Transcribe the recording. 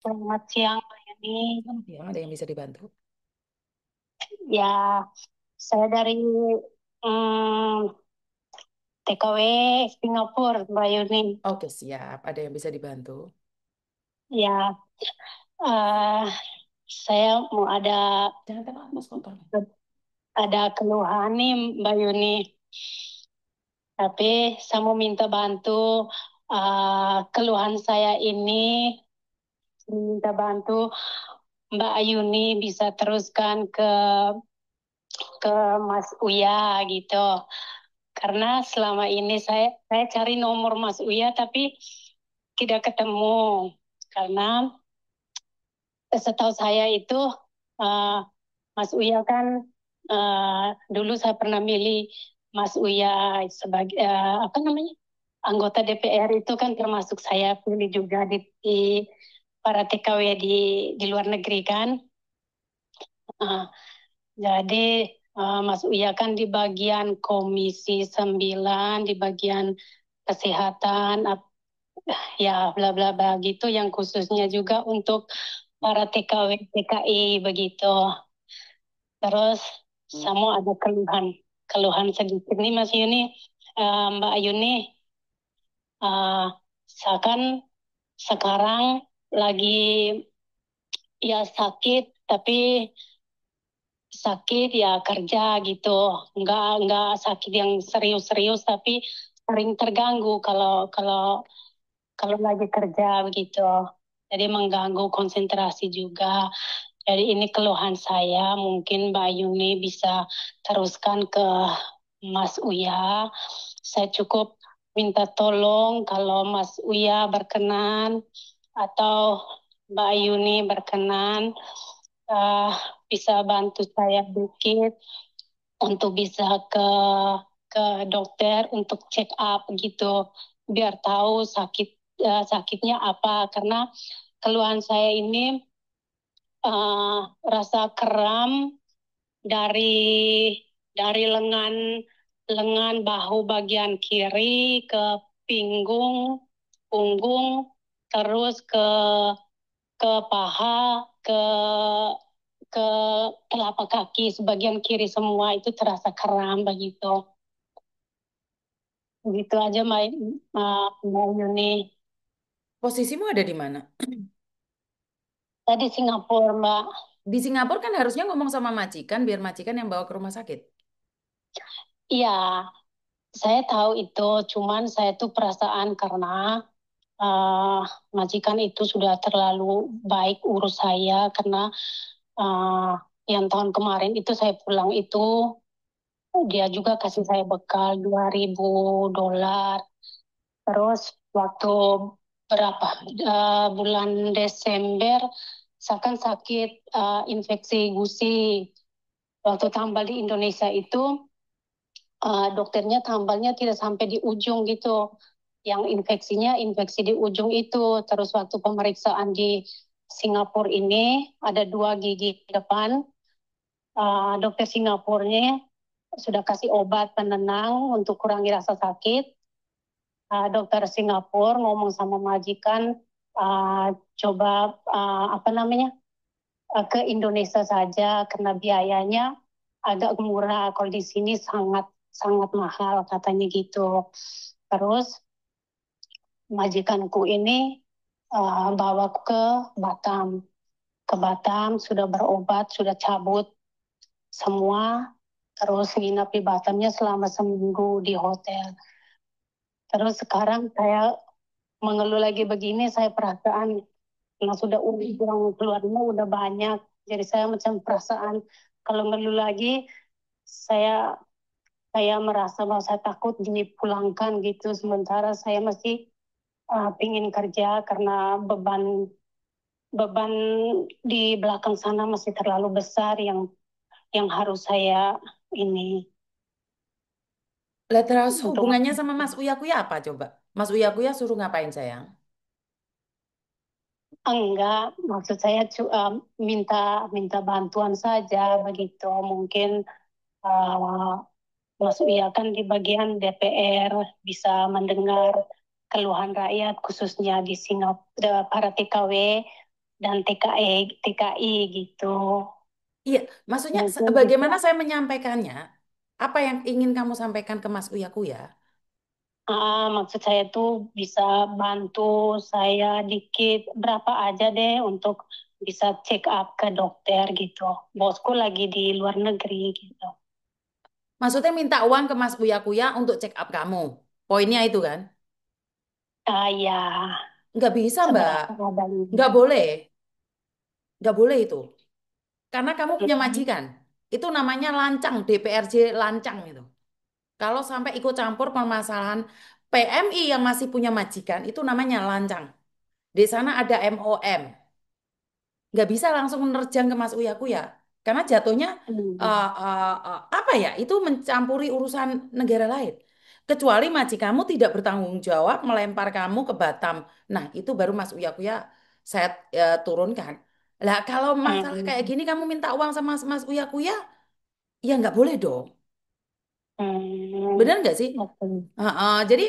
Selamat siang, Mbak Yuni. Selamat siang, ada yang bisa dibantu? Ya, saya dari mm, TKW Singapura, Mbak Yuni. Oke, siap. Ada yang bisa dibantu? Ya, eh, saya mau Jangan tekan mas kotornya. ada keluhan nih, Mbak Yuni. Tapi saya mau minta bantu. Keluhan saya ini minta bantu Mbak Yuni bisa teruskan ke Mas Uya gitu. Karena selama ini saya cari nomor Mas Uya tapi tidak ketemu. Karena setahu saya itu uh, Mas Uya kan dulu saya pernah milih Mas Uya sebagai apa namanya anggota DPR itu kan termasuk saya pilih juga di para TKW di luar negeri kan. Uh, jadi Mas Uya kan di bagian Komisi 9 di bagian kesehatan, ya bla bla bla gitu yang khususnya juga untuk para TKW TKI begitu. Terus sama ada keluhan keluhan sedikit nih Mas Yuni, Mbak Yuni, saya kan sekarang lagi ya sakit tapi sakit ya kerja gitu, nggak sakit yang serius-serius tapi sering terganggu kalau kalau kalau lagi kerja begitu. Jadi mengganggu konsentrasi juga. Jadi ini keluhan saya, mungkin Mbak Yuni bisa teruskan ke Mas Uya. Saya cukup minta tolong kalau Mas Uya berkenan atau Mbak Yuni berkenan, eh, bisa bantu saya dikit untuk bisa ke dokter untuk check up gitu biar tahu sakitnya apa karena keluhan saya ini rasa kram dari lengan lengan bahu bagian kiri ke punggung terus ke paha ke telapak kaki sebagian kiri semua itu terasa kram begitu. Begitu aja Mbak Yuni. Posisimu ada di mana? Saya di Singapura, Mbak. Di Singapura kan harusnya ngomong sama majikan biar majikan yang bawa ke rumah sakit. Iya, saya tahu itu. Cuman saya tuh perasaan karena uh, majikan itu sudah terlalu baik urus saya karena uh, yang tahun kemarin itu saya pulang itu dia juga kasih saya bekal $2.000. Terus waktu berapa bulan Desember saya kan sakit infeksi gusi. Waktu tambal di Indonesia itu dokternya tambalnya tidak sampai di ujung gitu. Yang infeksinya infeksi di ujung itu. Terus waktu pemeriksaan di Singapura ini ada dua gigi depan. Dokter Singapurnya sudah kasih obat penenang untuk kurangi rasa sakit. Dokter Singapura ngomong sama majikan, uh, coba apa namanya ke Indonesia saja karena biayanya agak murah. Kalau di sini sangat sangat mahal katanya gitu. Terus majikanku ini bawa ke Batam. Ke Batam sudah berobat, sudah cabut semua. Terus nginap di Batamnya selama seminggu di hotel. Terus sekarang saya mengeluh lagi begini, saya perasaan karena sudah uang keluarnya udah banyak. Jadi saya macam perasaan kalau ngeluh lagi, saya saya merasa bahwa saya takut dipulangkan gitu. Sementara saya masih pingin kerja karena beban beban di belakang sana masih terlalu besar yang harus saya ini Lah terus untuk hubungannya sama Mas Uya Kuya apa coba? Mas Uya Kuya suruh ngapain sayang? enggak maksud saya minta minta bantuan saja begitu mungkin uh, Mas Uya kan di bagian DPR bisa mendengar keluhan rakyat khususnya di Singapura para TKW dan TKI gitu. Iya, maksudnya Mungkin bisa. bagaimana saya menyampaikannya? Apa yang ingin kamu sampaikan ke Mas Uya Kuya? Maksud saya tuh bisa bantu saya dikit berapa aja deh untuk bisa check up ke dokter gitu. Bosku lagi di luar negeri gitu. Maksudnya minta uang ke Mas Uya Kuya untuk check up kamu. Poinnya itu kan? Ya, Nggak bisa, Mbak. seberapa adanya. Nggak boleh. Nggak boleh itu. Karena kamu punya Mm, majikan. Itu namanya lancang, DPRJ lancang itu. Kalau sampai ikut campur permasalahan PMI yang masih punya majikan, itu namanya lancang. Di sana ada MOM. Nggak bisa langsung menerjang ke Mas Uya Kuya. Karena jatuhnya mm, apa ya? Itu mencampuri urusan negara lain. Kecuali majikanmu tidak bertanggung jawab melempar kamu ke Batam. Nah, itu baru Mas Uya Kuya saya turunkan. Lah, kalau masalah kayak mm, gini kamu minta uang sama Mas Uya Kuya, ya nggak boleh dong. mm. Bener nggak sih? Oke. Jadi